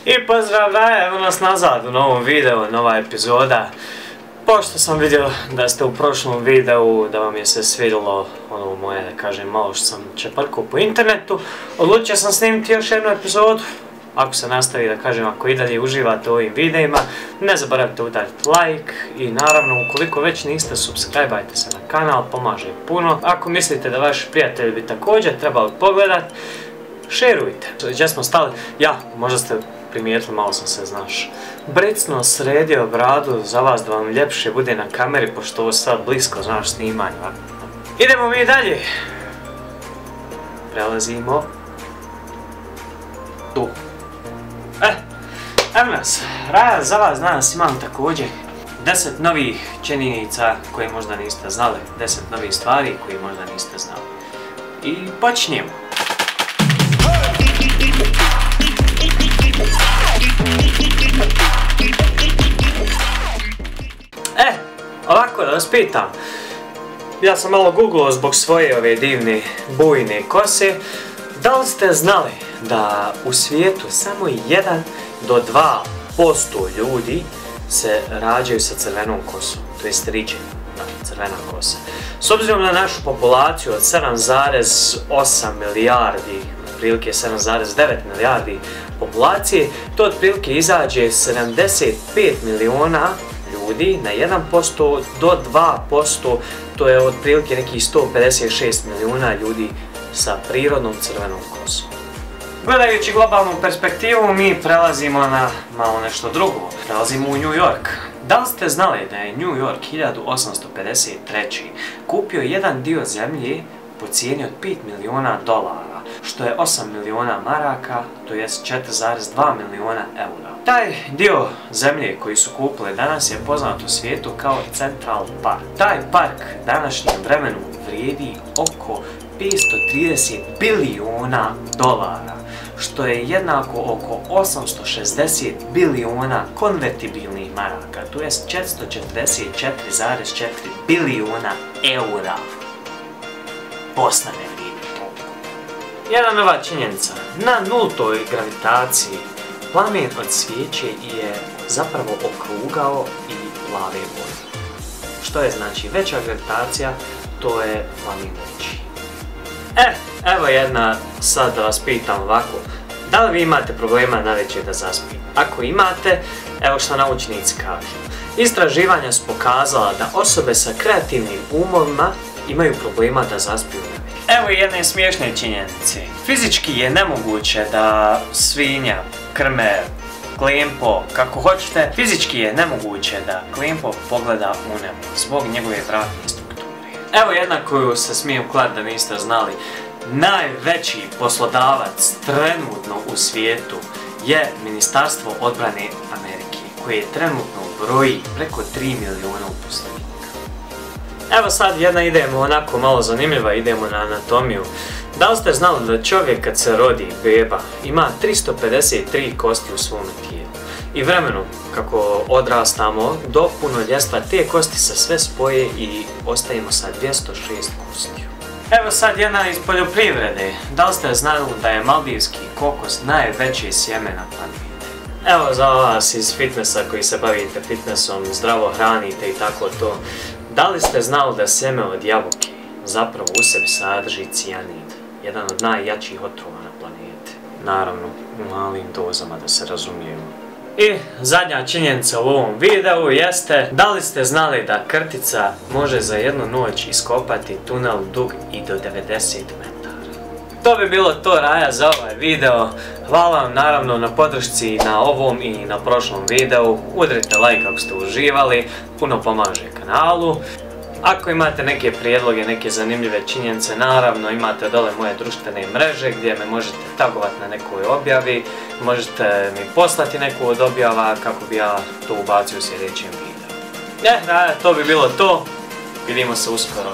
I pozdrav Raja, evo nas nazad u novom videu, nova epizoda. Pošto sam vidio da ste u prošlom videu, da vam je se svidjelo ono moje, da kažem, malo što sam čeprkao po internetu, odlučio sam snimiti još jednu epizodu. Ako se nastavi, da kažem, ako i dalje uživate u ovim videima, ne zaboravite udariti like i naravno, ukoliko već niste, subscribeajte se na kanal, pomaže puno. Ako mislite da vaši prijatelji bi također trebali pogledat, šerujte. Gdje smo stali? Ja, možda ste primijetili, malo sam se, znaš, bricno sredio bradu za vas da vam ljepše bude na kameri, pošto ovo sad blisko, znaš, snimanje. Idemo mi dalje. Prelazimo tu. Evo nas, Raja, za vas danas imam također 10 novih činjenica koje možda niste znali, 10 novih stvari koje možda niste znali. I počinjemo. Ovako da vas pitam, ja sam malo googlao zbog svoje ove divne bujne kose. Da li ste znali da u svijetu samo 1 do 2% ljudi se rađaju sa crvenom kosom, to jest riđe, crvena kosa. S obzirom na našu populaciju od 7,8 milijardi, otprilike 7,9 milijardi populacije, to otprilike izađe 75 miliona ljudi na 1% do 2%, to je otprilike nekih 156 milijuna ljudi sa prirodnom crvenom kosom. Gledajući globalnu perspektivu, mi prelazimo na malo nešto drugo. Prelazimo u New York. Da li ste znali da je New York 1853. kupio jedan dio zemlje po cijeni od $5 miliona, što je 8 miliona maraka, to je 4,2 miliona eura. Taj dio zemlje koji su kupili danas je poznat u svijetu kao Central Park. Taj park današnjem vremenu vrijedi oko $530 biliona, što je jednako oko 860 biliona konvertibilnih maraka, to je 444,4 biliona eura. Bosna ne vrijedi toliko. Jedna nova činjenica, na nultoj gravitaciji plamen od svijeće je zapravo okrugao i plave boje. Što je znači veća gravitacija, to je plamen veći. Evo jedna, sad da vas pitam ovako, da li vi imate problema navečer da zaspite? Ako imate, evo što naučnici kažu. Istraživanja su pokazala da osobe sa kreativnim umovima imaju problema da zaspiju navečer. Evo jedne smiješne činjenice. Fizički je nemoguće da svinja, krmer, klimpo, kako hoćete, fizički je nemoguće da klimpo pogleda u nebo zbog njegove vratne strukture. Evo jedna koju se smijem klat da niste znali. Najveći poslodavac trenutno u svijetu je Ministarstvo odbrane Amerike, koje trenutno broji preko 3 miliona uposlenika. Evo sad jedna idemo onako malo zanimljiva, idemo na anatomiju. Da li ste znali da čovjek kad se rodi, beba, ima 353 kosti u svome tijelu? I vremenom, kako odrastamo do punoljetstva, te kosti se sve spoje i ostajemo sa 206 kostiju. Evo sad jedna iz poljoprivrede. Da li ste znali da je maldivski kokos najveće sjeme na planeti? Evo za vas iz fitnessa koji se bavite fitnessom, zdravo hranite i tako to. Da li ste znali da sjeme od jabuke zapravo u sebi sadrži cijanid, jedan od najjačih otrova na planeti? Naravno, u malim dozama, da se razumijemo. I zadnja činjenica u ovom videu jeste, da li ste znali da krtica može za jednu noć iskopati tunel dug i do 90 metara? To bi bilo to, Raja, za ovaj video. Hvala vam naravno na podršci na ovom i na prošlom videu. Udrite like ako ste uživali, puno pomaže kanalu. Ako imate neke prijedloge, neke zanimljive činjenice, naravno imate dole moje društvene mreže gdje me možete tagovati na nekoj objavi, možete mi poslati neku od objava kako bi ja to ubacio u sljedećem videu. To bi bilo to, vidimo se uskoro.